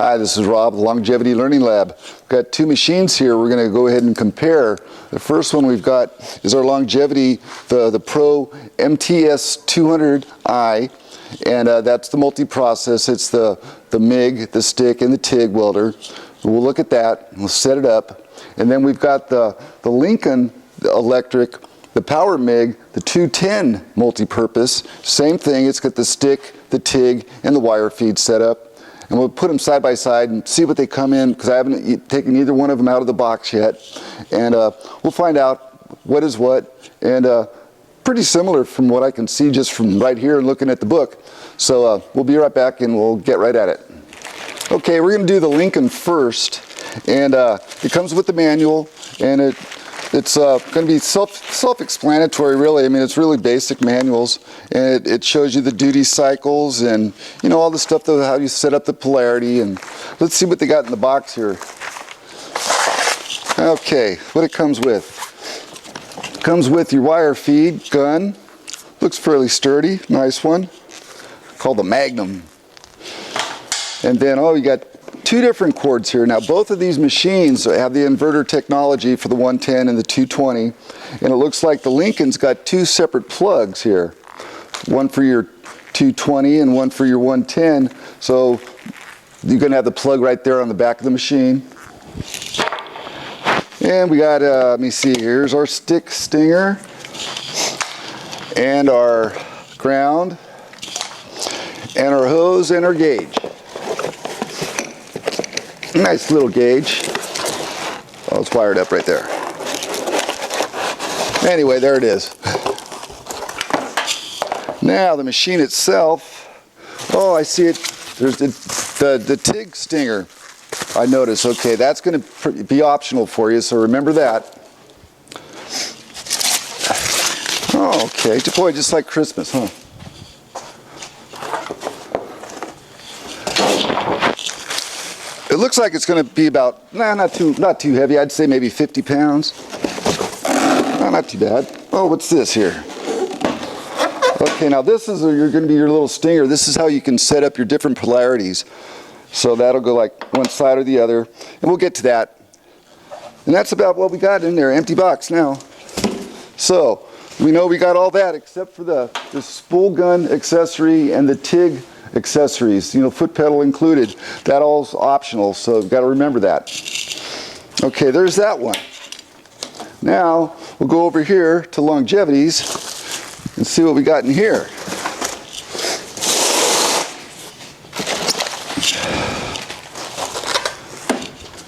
Hi, this is Rob, Longevity Learning Lab. We've got two machines here we're going to go ahead and compare. The first one we've got is our Longevity, the ProMTS 200i, and that's the multi-process. It's the MIG, the stick, and the TIG welder. We'll look at that, we'll set it up, and then we've got the Lincoln electric, the PowerMIG, the 210 multi-purpose. Same thing, it's got the stick, the TIG, and the wire feed set up. And we'll put them side by side and see what they come in, because I haven't taken either one of them out of the box yet. And we'll find out what is what. And pretty similar from what I can see just from right here and looking at the book. So we'll be right back and we'll get right at it. Okay, we're going to do the Lincoln first. And it comes with the manual, and it's going to be self-explanatory, really. I mean, it's really basic manuals, and it shows you the duty cycles and, you know, all the stuff, how you set up the polarity. And let's see what they got in the box here. Okay, what it comes with. It comes with your wire feed gun. Looks fairly sturdy, nice one. Called the Magnum. And then, oh, you got two different cords here. Now, both of these machines have the inverter technology for the 110 and the 220, and it looks like the Lincoln's got two separate plugs here, one for your 220 and one for your 110. So you're going to have the plug right there on the back of the machine. And we got, let me see, here's our stick stinger and our ground and our hose and our gauge. Nice little gauge. Oh, it's wired up right there. Anyway, there it is. Now the machine itself. Oh, I see it. There's the TIG stinger. I notice. Okay, that's going to be optional for you, so remember that. Oh, okay. Boy, just like Christmas, huh? It looks like it's going to be about, not too heavy. I'd say maybe 50 pounds. Not too bad. Oh, what's this here? Okay, now this is going to be your little stinger. This is how you can set up your different polarities. So that'll go like one side or the other. And we'll get to that. And that's about what we got in there. Empty box now. So we know we got all that except for the spool gun accessory and the TIG accessories, you know, foot pedal included. That all's optional, so you've got to remember that. Okay, there's that one. Now we'll go over here to Longevity's and see what we got in here.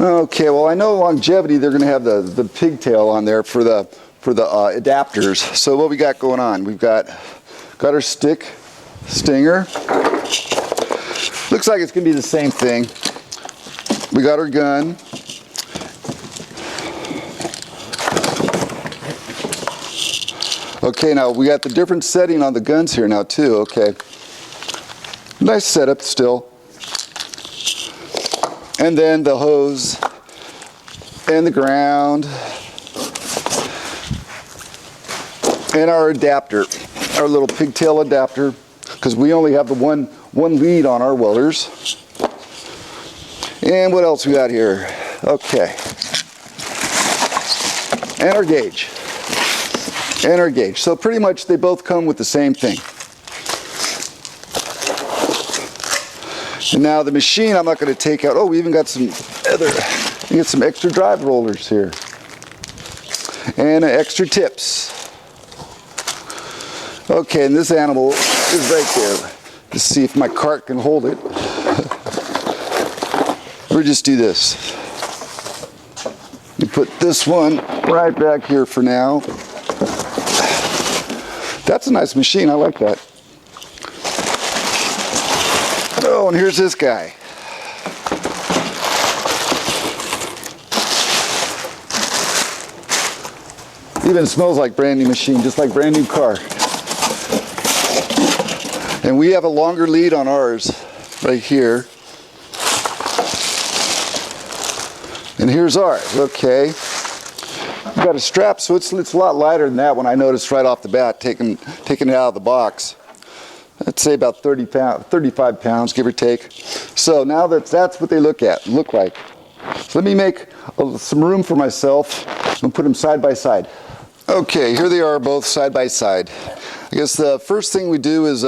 Okay, well, I know Longevity, they're going to have the pigtail on there for the adapters. So what we got going on? We've got our stick stinger. Looks like it's going to be the same thing. We got our gun. Okay, now we got the different setting on the guns here now too. Okay. Nice setup still. And then the hose and the ground and our adapter, our little pigtail adapter, because we only have the one lead on our welders. And what else we got here? Okay. And our gauge. And our gauge. So pretty much they both come with the same thing. And now the machine I'm not going to take out. Oh, we even got some extra drive rollers here. And extra tips. Okay, and this animal is right there. Let's see if my cart can hold it. We'll just do this. You put this one right back here for now. That's a nice machine. I like that. Oh, and here's this guy. Even smells like brand new machine, just like brand new car. And we have a longer lead on ours right here. And here's ours. Okay. We've got a strap, so it's a lot lighter than that one I noticed right off the bat, taking it out of the box. let's say about 35 pounds, give or take. So now that's what they look like. So let me make some room for myself and put them side by side. Okay, here they are both side by side. I guess the first thing we do is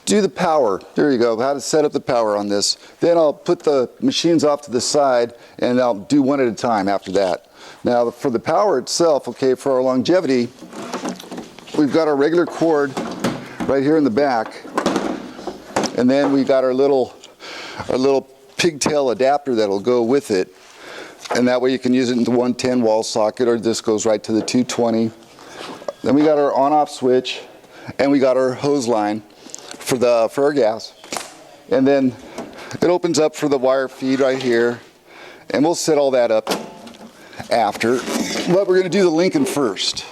do the power. There you go, how to set up the power on this. Then I'll put the machines off to the side and I'll do one at a time after that. Now for the power itself, okay, for our longevity, we've got our regular cord right here in the back, and then we got our little pigtail adapter that'll go with it, and that way you can use it in the 110 wall socket, or this goes right to the 220. Then we got our on-off switch, and we got our hose line for our gas, and then it opens up for the wire feed right here, and we'll set all that up after. But we're going to do the Lincoln first.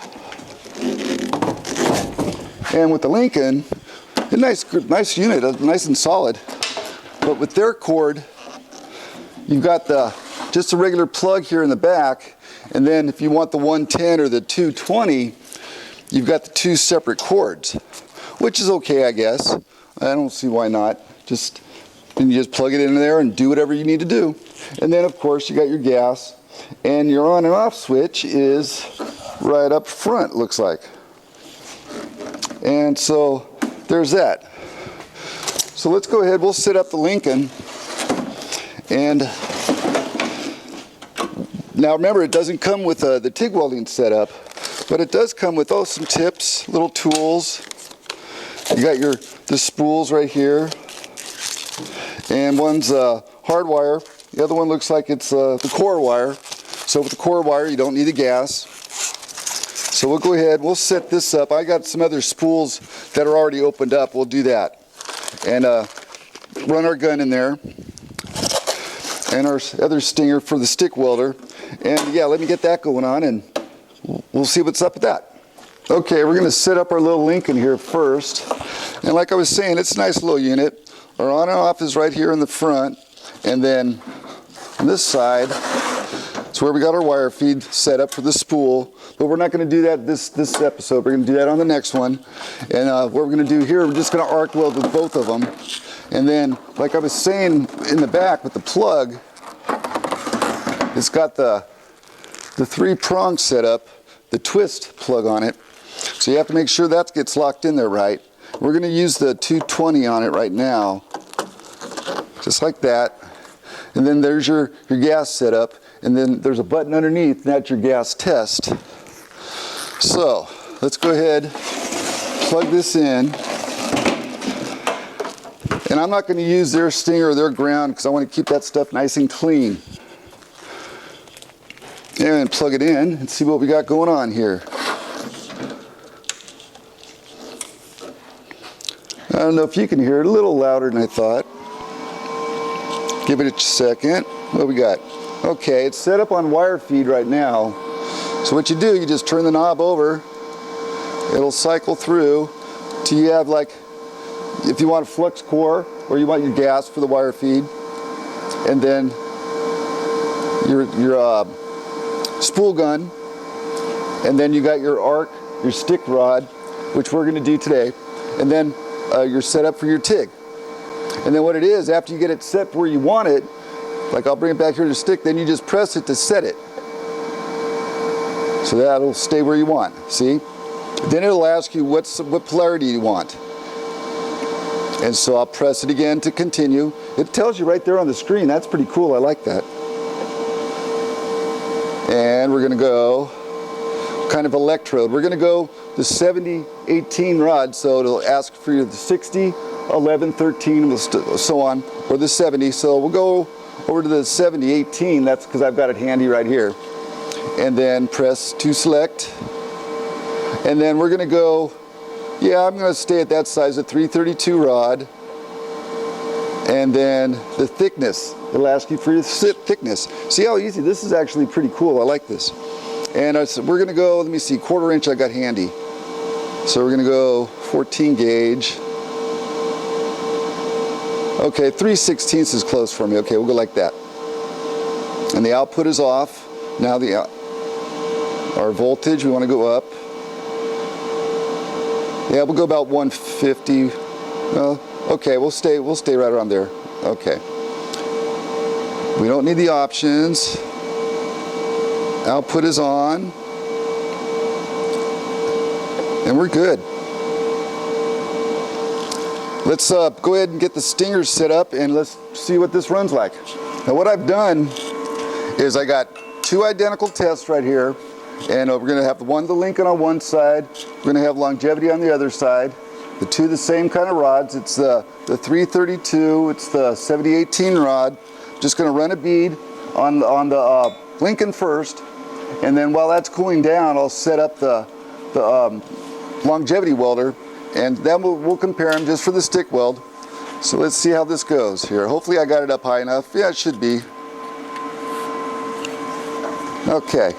And with the Lincoln, a nice unit, nice and solid. But with their cord, you've got just a regular plug here in the back, and then if you want the 110 or the 220, you've got the two separate cords, which is okay, I guess. I don't see why not. Then you just plug it in there and do whatever you need to do. And then of course you got your gas, and your on and off switch is right up front, looks like. And so there's that. So let's go ahead, we'll set up the Lincoln. And now remember, it doesn't come with the TIG welding setup, but it does come with some tips, little tools. You got the spools right here, and one's hard wire. The other one looks like it's the core wire. So with the core wire, you don't need the gas. So we'll go ahead, we'll set this up. I got some other spools that are already opened up. We'll do that. And run our gun in there. And our other stinger for the stick welder. And yeah, let me get that going on, and we'll see what's up with that. Okay, we're going to set up our little Lincoln here first. And like I was saying, it's a nice little unit. Our on and off is right here in the front. And then on this side, it's where we got our wire feed set up for the spool. But we're not going to do that this episode. We're going to do that on the next one. And what we're going to do here, we're just going to arc weld with both of them. And then, like I was saying, in the back with the plug, it's got the 3 prongs set up, the twist plug on it. So you have to make sure that gets locked in there right. We're going to use the 220 on it right now, just like that. And then there's your gas setup. And then there's a button underneath, and that's your gas test. So let's go ahead, plug this in. And I'm not going to use their stinger or their ground because I want to keep that stuff nice and clean. And plug it in and see what we got going on here. I don't know if you can hear it, a little louder than I thought. Give it a second. What do we got? Okay, it's set up on wire feed right now. So what you do, you just turn the knob over. It'll cycle through till you have, like, if you want a flux core or you want your gas for the wire feed, and then your spool gun, and then you got your arc, your stick rod, which we're going to do today, and then you're set up for your TIG. And then what it is, after you get it set where you want it, like I'll bring it back here to stick, then you just press it to set it. So that'll stay where you want, see? Then it'll ask you what polarity you want. And so I'll press it again to continue. It tells you right there on the screen. That's pretty cool, I like that. And we're gonna go kind of electrode. We're gonna go the 70-18 rod, so it'll ask for you the 60, 11, 13, so on, or the 70. So we'll go over to the 70-18, that's because I've got it handy right here. And then press to select. And then we're going to go, yeah, I'm going to stay at that size, a 332 rod. And then the thickness, it'll ask you for your thickness. See how easy, this is actually pretty cool, I like this. And we're going to go, let me see, 1/4 inch I got handy. So we're going to go 14 gauge. Okay, 3/16 is close for me. Okay, we'll go like that. And the output is off. Now our voltage, we want to go up. Yeah, we'll go about 150, Okay, we'll stay right around there. Okay. We don't need the options. Output is on. And we're good. Let's go ahead and get the stingers set up and let's see what this runs like. Now what I've done is I got two identical tests right here, and we're going to have the Lincoln on one side, we're going to have Longevity on the other side. The two the same kind of rods. It's the 332, it's the 7018 rod. Just going to run a bead on the Lincoln first, and then while that's cooling down, I'll set up the Longevity welder, and then we'll compare them just for the stick weld. So let's see how this goes here. Hopefully I got it up high enough. Yeah, it should be. Okay.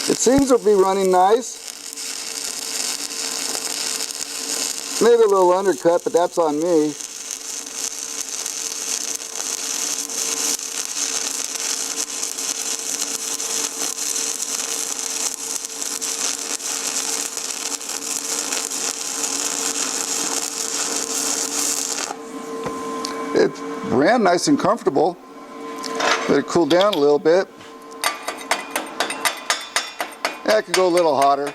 It seems to be running nice. Maybe a little undercut, but that's on me. It ran nice and comfortable. Let it cool down a little bit. Yeah, I could go a little hotter.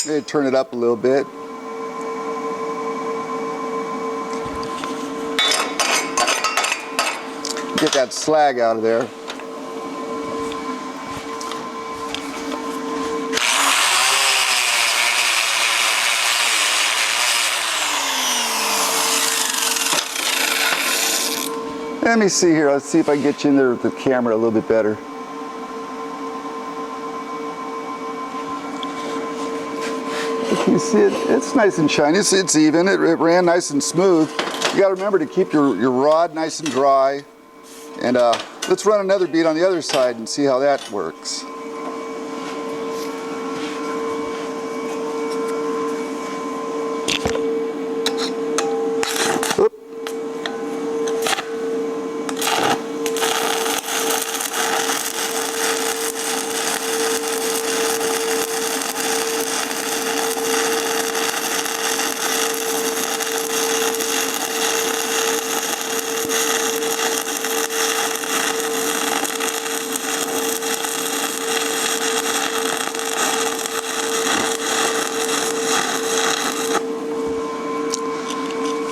Maybe turn it up a little bit. Get that slag out of there. Let me see here. Let's see if I can get you in there with the camera a little bit better. You see it? It's nice and shiny. It's even. It ran nice and smooth. You got to remember to keep your rod nice and dry. And let's run another bead on the other side and see how that works. Oop.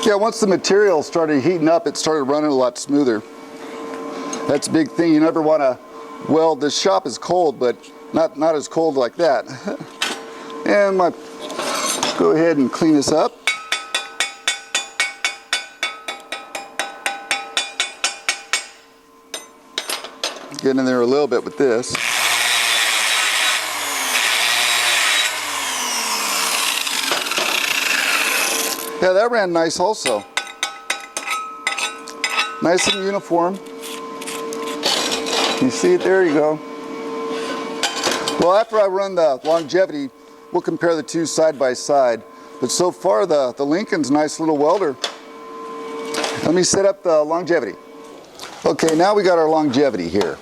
Yeah, once the material started heating up, it started running a lot smoother. That's a big thing. You never want to weld. This shop is cold, but not as cold like that. And go ahead and clean this up. Get in there a little bit with this. Yeah, that ran nice also. Nice and uniform. You see it? There you go. Well, after I run the Longevity, we'll compare the two side by side. But so far, the Lincoln's a nice little welder. Let me set up the Longevity. Okay, now we got our Longevity here.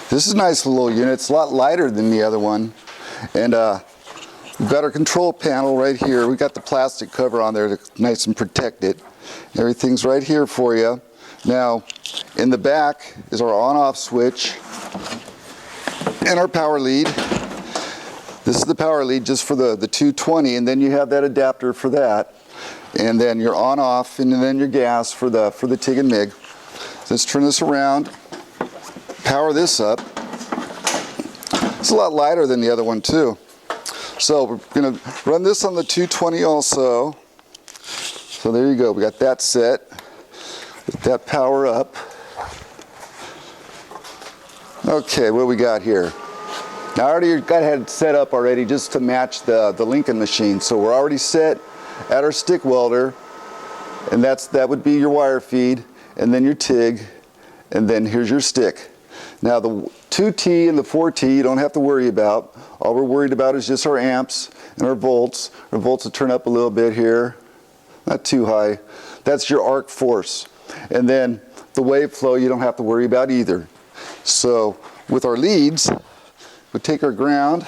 This is a nice little unit. It's a lot lighter than the other one. And we've got our control panel right here. We got the plastic cover on there to nice and protect it. Everything's right here for you. Now, in the back is our on-off switch and our power lead. This is the power lead just for the 220, and then you have that adapter for that. And then your on-off, and then your gas for the TIG and MIG. So let's turn this around, power this up. It's a lot lighter than the other one too. So we're going to run this on the 220 also. So there you go. We got that set. Let that power up. Okay, what we got here? Now I already got it set up already just to match the Lincoln machine. So we're already set at our stick welder, and that would be your wire feed, and then your TIG, and then here's your stick. Now the 2T and the 4T you don't have to worry about. All we're worried about is just our amps and our volts. Our volts will turn up a little bit here, not too high. That's your arc force. And then the wave flow you don't have to worry about either. So with our leads, we take our ground,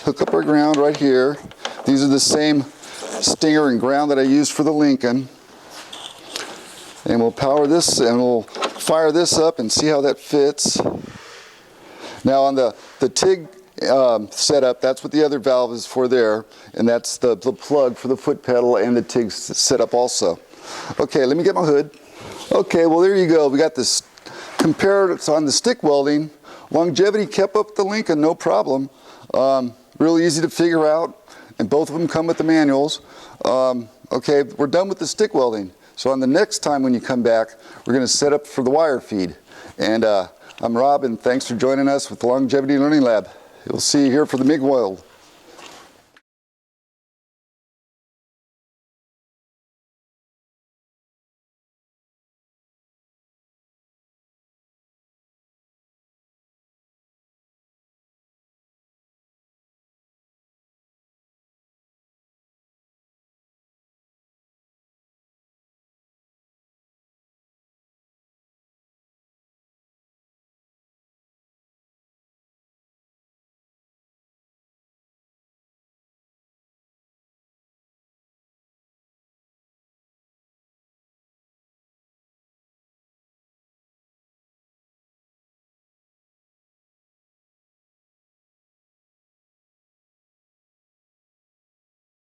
hook up our ground right here. These are the same stinger and ground that I used for the Lincoln. And we'll power this and we'll fire this up and see how that fits. Now on the TIG setup, that's what the other valve is for there, and that's the plug for the foot pedal and the TIG setup also. Okay, let me get my hood. Okay, well there you go. We got this compared on the stick welding. Longevity kept up the Lincoln, no problem. Real easy to figure out, and both of them come with the manuals. Okay, we're done with the stick welding. So on the next time when you come back, we're going to set up for the wire feed. And I'm Rob, and thanks for joining us with the Longevity Learning Lab. We'll see you here for the MIG weld.